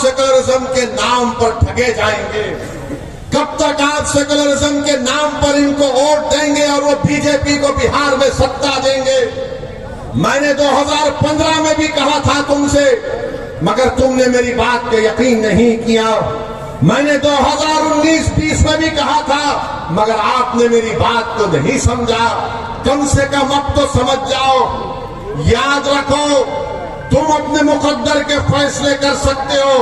Secularism के नाम पर ठगे जाएंगे? कब तक आप सेकुलरिज्म के नाम पर इनको वोट देंगे और वो बीजेपी को बिहार में सत्ता देंगे? मैंने 2015 में भी कहा था तुमसे, मगर तुमने मेरी बात पे यकीन नहीं किया। मैंने 2019-20 में भी कहा था, मगर आपने मेरी बात को नहीं समझा। कम से कम अब तो समझ जाओ। याद रखो, तुम अपने मुकद्दर के फैसले कर सकते हो।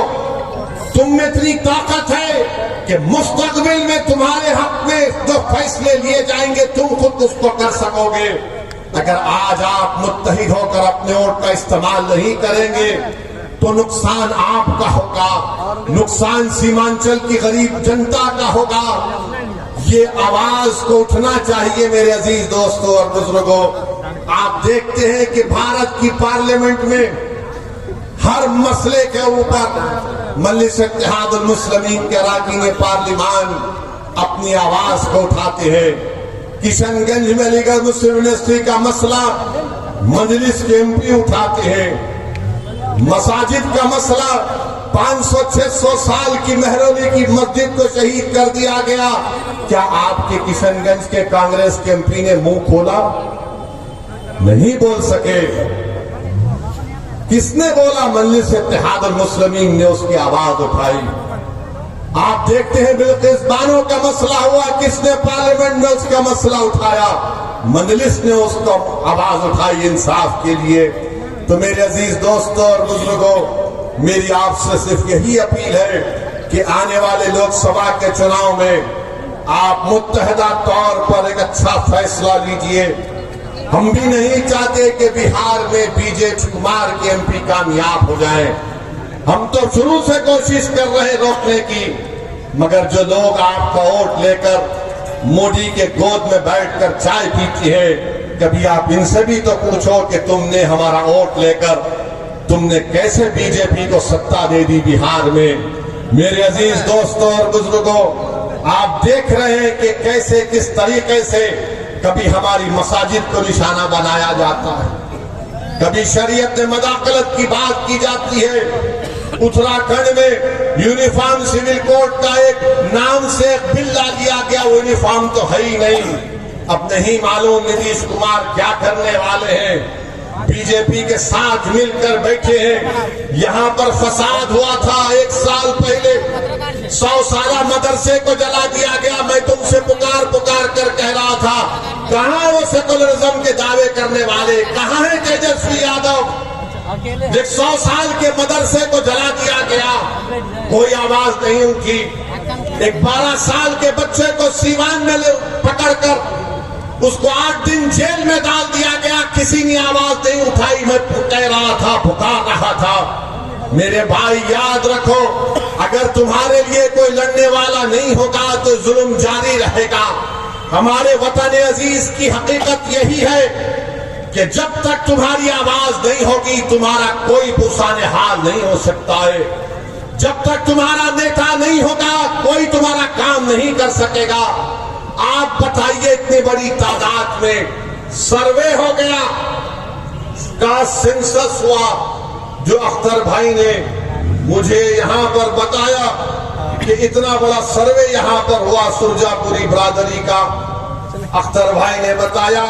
तुम में इतनी ताकत है कि मुस्तकबिल में तुम्हारे हक में जो फैसले लिए जाएंगे तुम खुद उसको कर सकोगे। अगर आज आप मुत्तहिद होकर अपने वोट का इस्तेमाल नहीं करेंगे तो नुकसान आपका होगा, नुकसान सीमांचल की गरीब जनता का होगा। ये आवाज को उठना चाहिए मेरे अजीज दोस्तों और बुजुर्गों। आप देखते हैं कि भारत की पार्लियामेंट में हर मसले के ऊपर मजलिस इत्तेहादुल मुस्लिमीन के अरकान पार्लिमान अपनी आवाज को उठाते हैं। किशनगंज में लीगल मुस्लिम यूनिवर्सिटी का मसला मजलिस के एमपी उठाते हैं। मसाजिद का मसला 500-600 साल की मेहरौली की मस्जिद को शहीद कर दिया गया। क्या आपके किशनगंज के कांग्रेस के एमपी ने मुंह खोला? नहीं बोल सके। किसने बोला? मजलिस इत्तेहादुल मुस्लिमीन ने उसकी आवाज उठाई। आप देखते हैं बिल्किस बानो का मसला हुआ, किसने पार्लियामेंट में उसका मसला उठाया? मजलिस ने उसको आवाज उठाई इंसाफ के लिए। तो मेरे अजीज दोस्तों और बुजुर्गों, मेरी आपसे सिर्फ यही अपील है कि आने वाले लोकसभा के चुनाव में आप मुत्तहिदा तौर पर एक अच्छा फैसला लीजिए। हम भी नहीं चाहते कि बिहार में बीजेपी कुमार के एमपी कामयाब हो जाएं। हम तो शुरू से कोशिश कर रहे रोकने की, मगर जो लोग आपका वोट लेकर मोदी के गोद में बैठकर चाय पीती है, कभी आप इनसे भी तो पूछो कि तुमने हमारा वोट लेकर तुमने कैसे बीजेपी को सत्ता दे दी बिहार में। मेरे अजीज दोस्तों और बुजुर्गों, आप देख रहे हैं कि कैसे किस तरीके से कभी हमारी मसाजिद को निशाना बनाया जाता है, कभी शरीयत में मदाखलत की बात की जाती है। उत्तराखंड में यूनिफॉर्म सिविल कोड का एक नाम से एक बिल ला दिया गया, वो यूनिफॉर्म तो है ही नहीं। अब नहीं मालूम नीतीश कुमार क्या करने वाले हैं। बीजेपी के साथ मिलकर बैठे हैं। यहाँ पर फसाद हुआ था 1 साल पहले, 100 साला मदरसे को जला दिया गया। मैं तुमसे पुकार कर कह रहा था, कहाँ वो सेकुलरिज्म के दावे करने वाले, कहाँ है तेजस्वी यादव? 100 साल के मदरसे को जला दिया गया, कोई आवाज नहीं उठी। एक 12 साल के बच्चे को सीवान में पकड़कर उसको 8 दिन जेल में डाल दिया गया, किसी ने आवाज नहीं उठाई। मैं कह रहा था, पुकार रहा था। मेरे भाई याद रखो, अगर तुम्हारे लिए कोई लड़ने वाला नहीं होगा तो जुल्म जारी रहेगा। हमारे वतन अजीज की हकीकत यही है कि जब तक तुम्हारी आवाज नहीं होगी तुम्हारा कोई बुसाने हाल नहीं हो सकता है। जब तक तुम्हारा नेता नहीं होगा कोई तुम्हारा काम नहीं कर सकेगा। आप बताइए, इतनी बड़ी तादाद में सर्वे हो गया, का सेंसस हुआ, जो अख्तर भाई ने मुझे यहां पर बताया कि इतना बड़ा सर्वे यहां पर हुआ सुरजापुरी बरादरी का। अख्तर भाई ने बताया